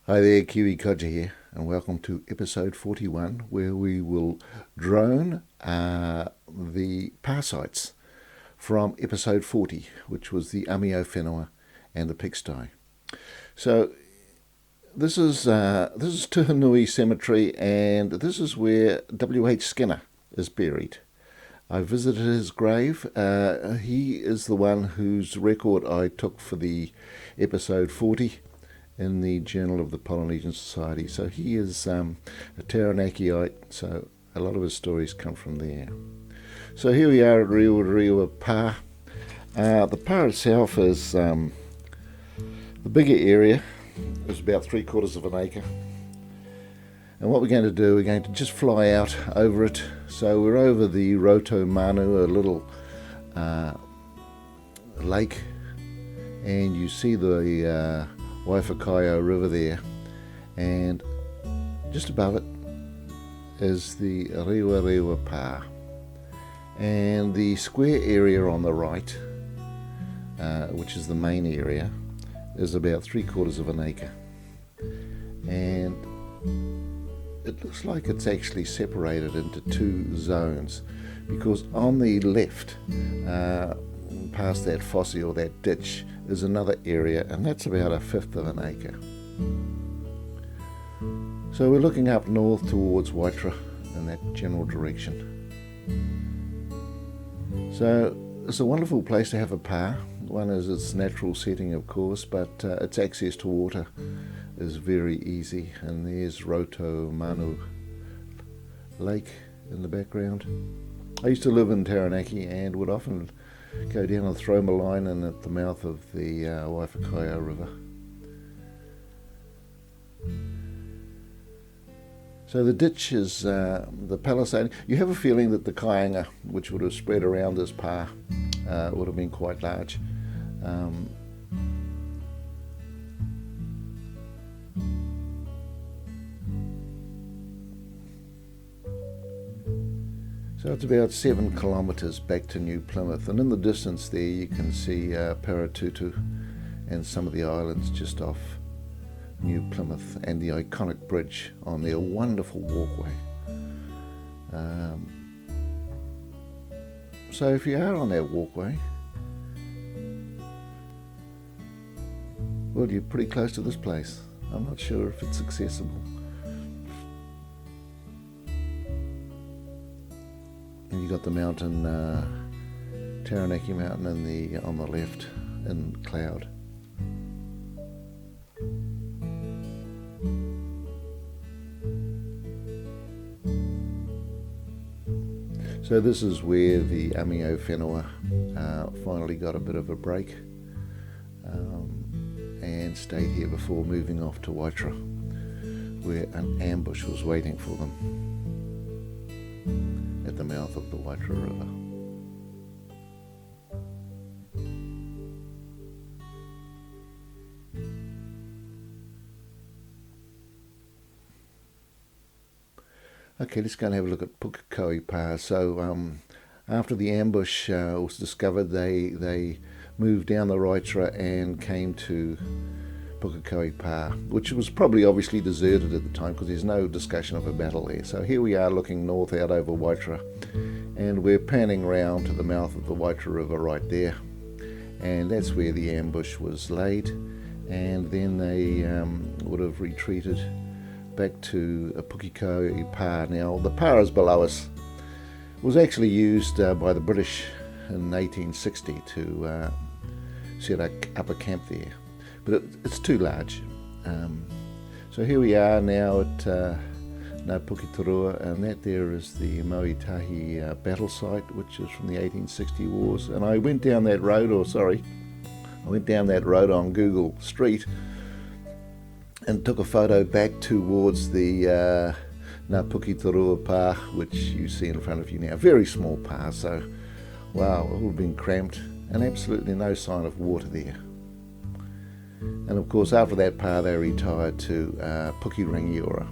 Hi there, Kiwi Codger here, and welcome to episode 41, where we will drone the parasites from episode 40, which was the Amiowhenua and the Pigsty. So this is Tuhanui Cemetery, and this is where W.H. Skinner is buried. I visited his grave. He is the one whose record I took for the episode 40 in the Journal of the Polynesian Society. So he is a Taranakiite, so a lot of his stories come from there. So here we are at Rewa Pa. The pa itself is the bigger area. It's about 3/4 of an acre. And what we're going to do, we're going to just fly out over it. So we're over the Roto Manu, a little lake, and you see the Waifakaio River there, and just above it is the Rewa Pa, and the square area on the right, which is the main area, is about 3/4 of an acre, and it looks like it's actually separated into two zones, because on the left, past that fosse or that ditch, is another area, and that's about 1/5 of an acre. So we're looking up north towards Waitara in that general direction. So it's a wonderful place to have a pa. One is its natural setting, of course, but its access to water is very easy, and there's Roto Manu Lake in the background. I used to live in Taranaki and would often go down and throw my line in at the mouth of the Waifakaio River. So the ditch is the palisade. You have a feeling that the kaianga, which would have spread around this pa, would have been quite large. So it's about 7 kilometres back to New Plymouth, and in the distance there you can see Paratutu and some of the islands just off New Plymouth, and the iconic bridge on their wonderful walkway. So if you are on that walkway, well, you're pretty close to this place. I'm not sure if it's accessible. And you got the mountain, Taranaki Mountain, on the left in cloud. So this is where the Amiowhenua finally got a bit of a break, and stayed here before moving off to Waitara, where an ambush was waiting for them at the mouth of the Waitara River. Okay, let's go and have a look at Pukekohe Pa. So after the ambush was discovered, they moved down the Waitara and came to Pukekohe Pa, which was probably obviously deserted at the time because there's no discussion of a battle there. So here we are looking north out over Waitara, and we're panning round to the mouth of the Waitara River right there, and that's where the ambush was laid, and then they would have retreated back to Pukekohe Pa. Now the pa is below us. It was actually used by the British in 1860 to set up a camp there, but it's too large. So here we are now at Ngapuketurua, and that there is the Moitahi battle site, which is from the 1860 wars. And I went down that road on Google Street and took a photo back towards the Ngapuketurua Pa, which you see in front of you now. Very small pa, so wow, it would have been cramped, and absolutely no sign of water there. And of course, after that pa, they retired to Pukerangiora.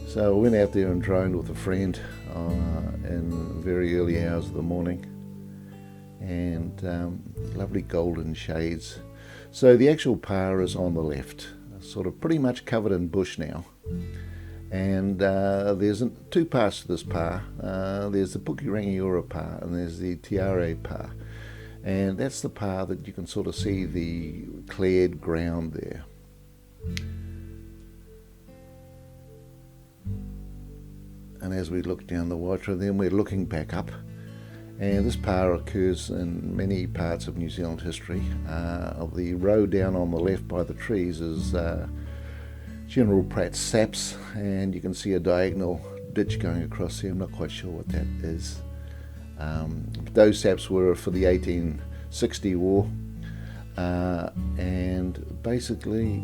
So I went out there and droned with a friend in very early hours of the morning, and lovely golden shades. So the actual pa is on the left. sort of pretty much covered in bush now. And there's two parts to this pa. There's the Pukerangiora pa and there's the Tiare pa. And that's the pa that you can sort of see the cleared ground there. And as we look down the Waitara, then we're looking back up. And this pa occurs in many parts of New Zealand history. The road down on the left by the trees is General Pratt's Saps, and you can see a diagonal ditch going across here. I'm not quite sure what that is. Those saps were for the 1860 war, and basically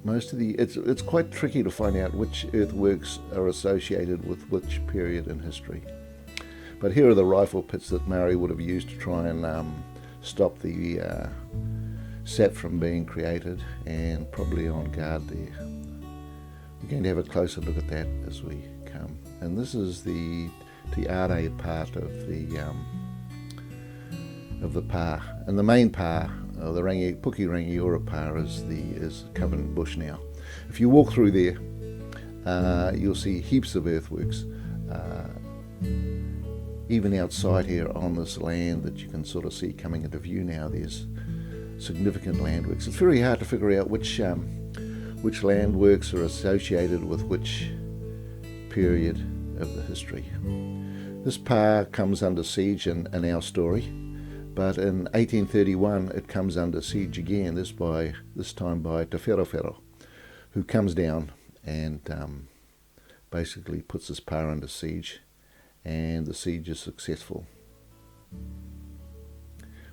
most of the it's quite tricky to find out which earthworks are associated with which period in history. But here are the rifle pits that Maori would have used to try and stop the sap from being created, and probably on guard there. We're going to have a closer look at that as we come. And this is the Tiare part of the pa, and the main pa, the Pukerangiora pa, is covered in bush now. If you walk through there, you'll see heaps of earthworks, even outside here on this land that you can sort of see coming into view now. There's significant landworks. It's very hard to figure out which landworks are associated with which period of the history. This pa comes under siege in our story, but in 1831 it comes under siege again, this time by Te Wherowhero, who comes down and basically puts this pa under siege, and the siege is successful.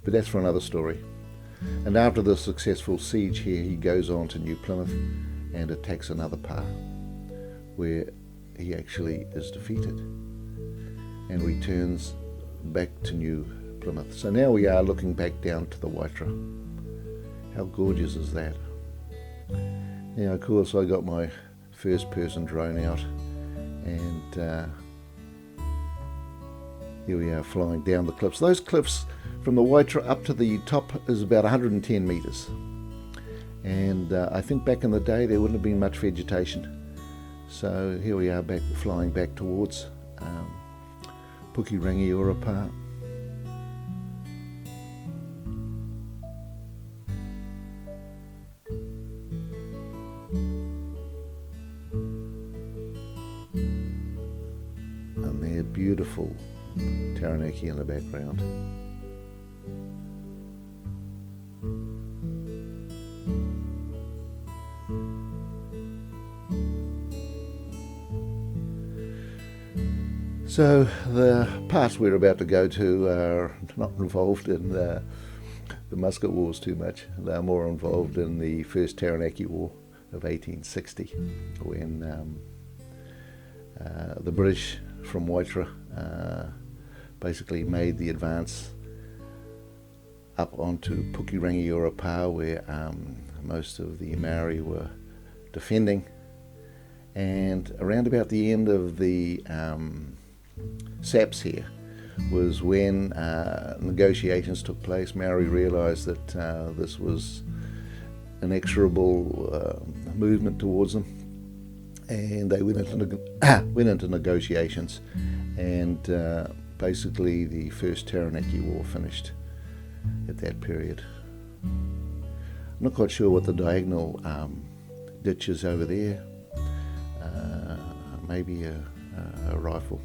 But that's for another story. And after the successful siege here, he goes on to New Plymouth and attacks another pa, where he actually is defeated and returns back to New Plymouth. So now we are looking back down to the Waitara. How gorgeous is that? Now, of course, I got my first person drone out, and here we are flying down the cliffs. Those cliffs from the Waitara up to the top is about 110 metres. And I think back in the day there wouldn't have been much vegetation. So here we are flying back towards Pukerangiora pa. And they're beautiful Taranaki in the background. So the parts we're about to go to are not involved in the Musket Wars too much. They're more involved in the First Taranaki War of 1860, when the British from Waitara basically made the advance up onto Pukerangiora pa, where most of the Maori were defending. And around about the end of the saps here was when negotiations took place. Maori realised that this was an inexorable movement towards them, and they went into negotiations, and basically the First Taranaki War finished at that period. I'm not quite sure what the diagonal ditch is over there. Maybe a rifle.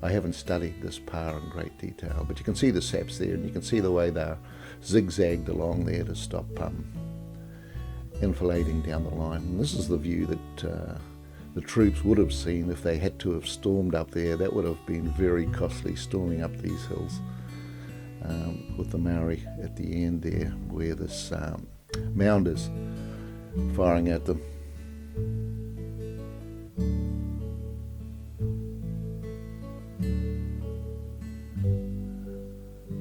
I haven't studied this pa in great detail, but you can see the saps there, and you can see the way they're zigzagged along there to stop enfilading down the line. And this is the view that the troops would have seen if they had to have stormed up there. That would have been very costly, storming up these hills, with the Maori at the end there, where this mound is firing at them.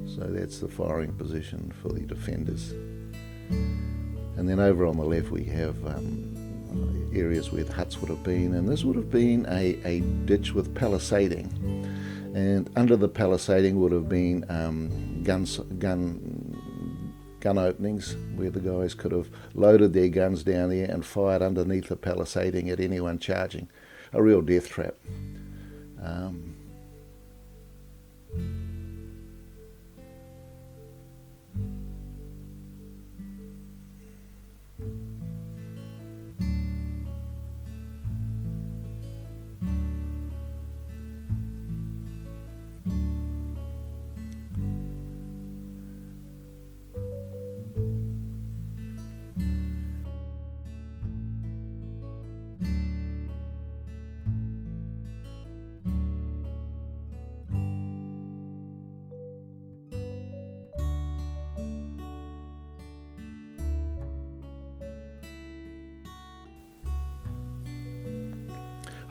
So that's the firing position for the defenders. And then over on the left we have areas where the huts would have been, and this would have been a ditch with palisading, and under the palisading would have been gun gun openings where the guys could have loaded their guns down there and fired underneath the palisading at anyone charging. A real death trap.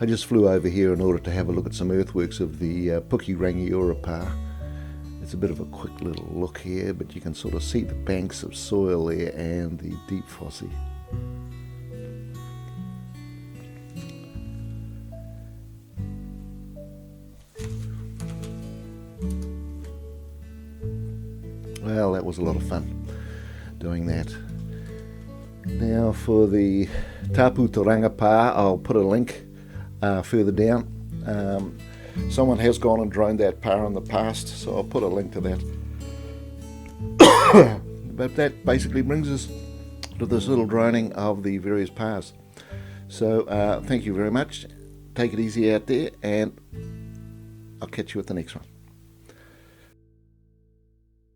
I just flew over here in order to have a look at some earthworks of the Amiowhenua Pa. It's a bit of a quick little look here, but you can sort of see the banks of soil there and the deep fosse. Well, that was a lot of fun doing that. Now for the Tapu Tauranga Pa, I'll put a link further down. Someone has gone and droned that pa in the past, so I'll put a link to that. But that basically brings us to this little droning of the various pas. So thank you very much. Take it easy out there, and I'll catch you at the next one.